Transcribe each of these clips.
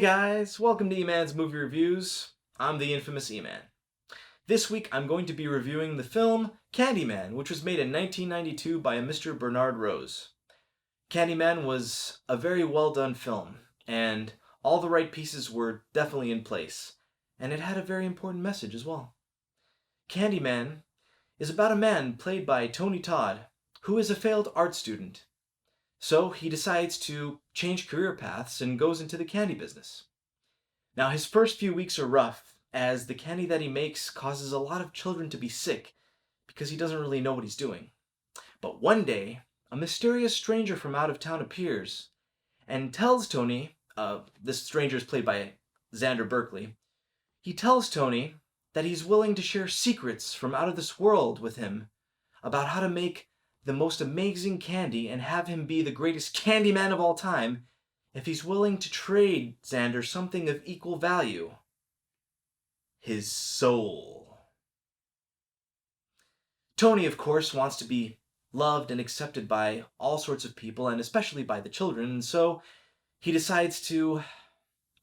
guys, welcome to E-Man's Movie Reviews. I'm the infamous E-Man. This week I'm going to be reviewing the film Candyman, which was made in 1992 by a Mr. Bernard Rose. Candyman was a very well done film, and all the right pieces were definitely in place, and it had a very important message as well. Candyman is about a man played by Tony Todd, who is a failed art student. So he decides to change career paths and goes into the candy business. Now his first few weeks are rough, as the candy that he makes causes a lot of children to be sick because he doesn't really know what he's doing. But one day, a mysterious stranger from out of town appears and tells Tony, this stranger is played by Xander Berkeley, he tells Tony that he's willing to share secrets from out of this world with him about how to make the most amazing candy and have him be the greatest candy man of all time if he's willing to trade Xander something of equal value. His soul. Tony, of course, wants to be loved and accepted by all sorts of people, and especially by the children, and so he decides to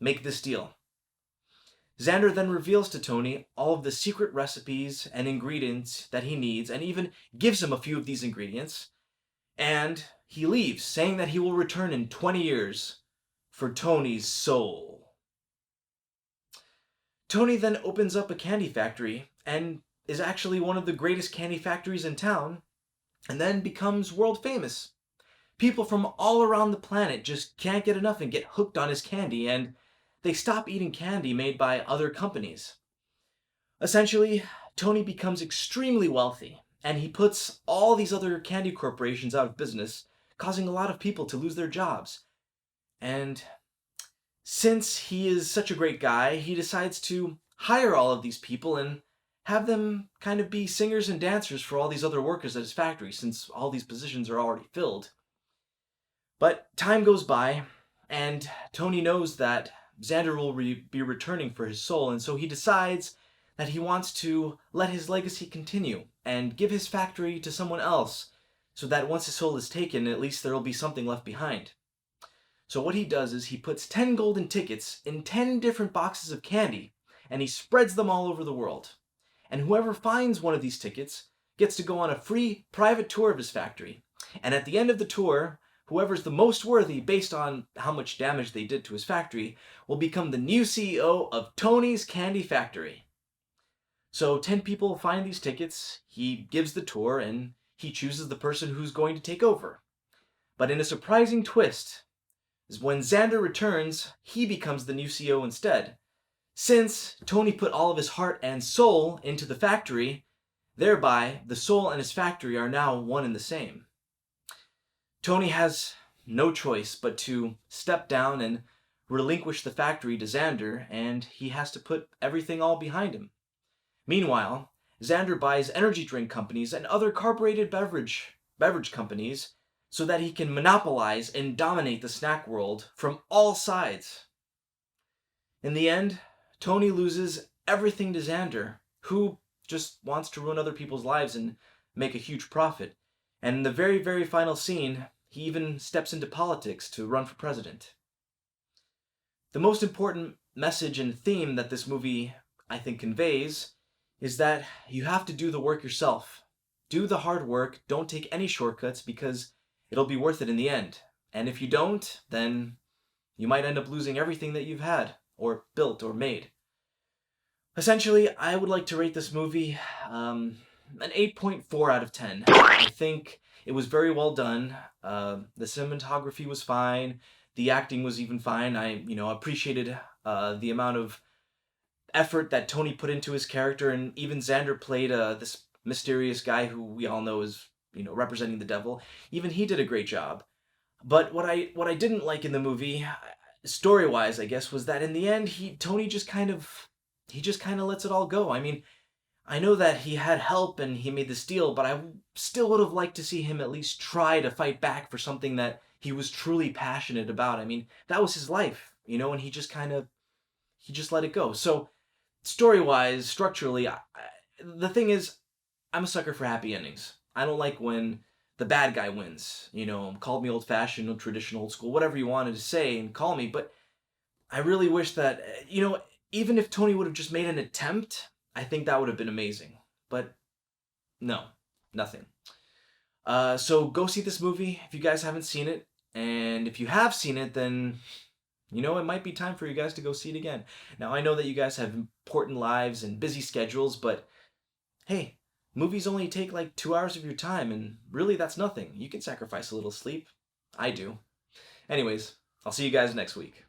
make this deal. Xander then reveals to Tony all of the secret recipes and ingredients that he needs, and even gives him a few of these ingredients, and he leaves, saying that he will return in 20 years for Tony's soul. Tony then opens up a candy factory, and is actually one of the greatest candy factories in town, and then becomes world famous. People from all around the planet just can't get enough and get hooked on his candy, and they stop eating candy made by other companies. Essentially, Tony becomes extremely wealthy, and he puts all these other candy corporations out of business, causing a lot of people to lose their jobs. And since he is such a great guy, he decides to hire all of these people and have them kind of be singers and dancers for all these other workers at his factory, since all these positions are already filled. But time goes by, and Tony knows that Xander will be returning for his soul, and so he decides that he wants to let his legacy continue and give his factory to someone else, so that once his soul is taken, at least there will be something left behind. So what he does is he puts 10 golden tickets in 10 different boxes of candy, and he spreads them all over the world. And whoever finds one of these tickets gets to go on a free private tour of his factory. And at the end of the tour, whoever's the most worthy based on how much damage they did to his factory will become the new CEO of Tony's Candy Factory. So 10 people find these tickets, he gives the tour, and he chooses the person who's going to take over. But in a surprising twist, is when Xander returns, he becomes the new CEO instead. Since Tony put all of his heart and soul into the factory, thereby the soul and his factory are now one and the same. Tony has no choice but to step down and relinquish the factory to Xander, and he has to put everything all behind him. Meanwhile, Xander buys energy drink companies and other carbonated beverage companies so that he can monopolize and dominate the snack world from all sides. In the end, Tony loses everything to Xander, who just wants to ruin other people's lives and make a huge profit. And in the very, very final scene, he even steps into politics to run for president. The most important message and theme that this movie, I think, conveys is that you have to do the work yourself. Do the hard work, don't take any shortcuts, because it'll be worth it in the end. And if you don't, then you might end up losing everything that you've had, or built, or made. Essentially, I would like to rate this movie an 8.4 out of 10. I think it was very well done. The cinematography was fine. The acting was even fine. I appreciated the amount of effort that Tony put into his character, and even Xander played this mysterious guy who we all know is representing the devil. Even he did a great job. But what I didn't like in the movie, story-wise, I guess, was that in the end, Tony just kind of lets it all go. I mean, I know that he had help and he made this deal, but I still would have liked to see him at least try to fight back for something that he was truly passionate about. I mean, that was his life, and he just let it go. So, story-wise, structurally, the thing is, I'm a sucker for happy endings. I don't like when the bad guy wins. Called me old-fashioned, traditional, old school, whatever you wanted to say and call me, but I really wish that, even if Tony would have just made an attempt, I think that would have been amazing. But no, nothing. So go see this movie if you guys haven't seen it. And if you have seen it, then it might be time for you guys to go see it again. Now, I know that you guys have important lives and busy schedules, but hey, movies only take like 2 hours of your time, and really that's nothing. You can sacrifice a little sleep. I do. Anyways, I'll see you guys next week.